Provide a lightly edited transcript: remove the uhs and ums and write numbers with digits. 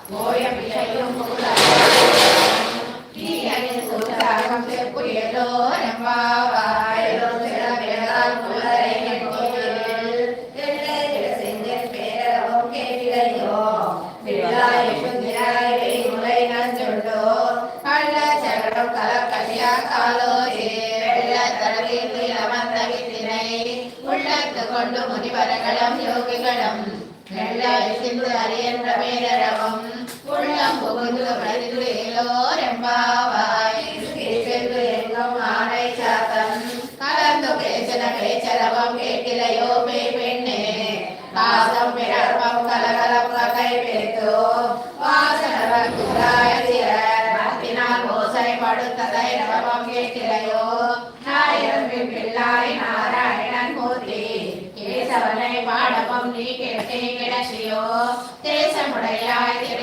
ஓயமில்லையும் சூதாகம் செப்புயலோ எம்பாவாயோ சிறப்பிலால் புலரை செஞ்சல் பேரவும் கேட்டிலையோ விழாய் சுந்திராய் முலை நஞ்சொண்டோ கள்ள சகடம் கலக்கலியா காலோரே வெள்ள தடவில் இளவந்த வித்தினை உள்ளத்து கொண்டு முனிவரங்களும் யோகிகளும் வெள்ளாய் சிந்து அரியன்ற பேரரவும் உள்ளம் புகுந்து மதிலேலோர் எம்பாவாய் சென்று எங்கும் ஆனை சாத்தம் கலந்து பேசன பேச்சரவம் கேட்டிலையோ பெண்ணே பாசம் பிறர்வம் கலகலப்ப கை பேத்தோ வாசனவர் குராயினால் ஓசை படுத்ததை ரவம் கேட்டிலையோ நாயிரம்பின் பிள்ளாய் நாராயணன் மூர்த்தி கேசவனை பாடவம் நீ கேட்டே கிடச்சியோ தேசமுடையாய்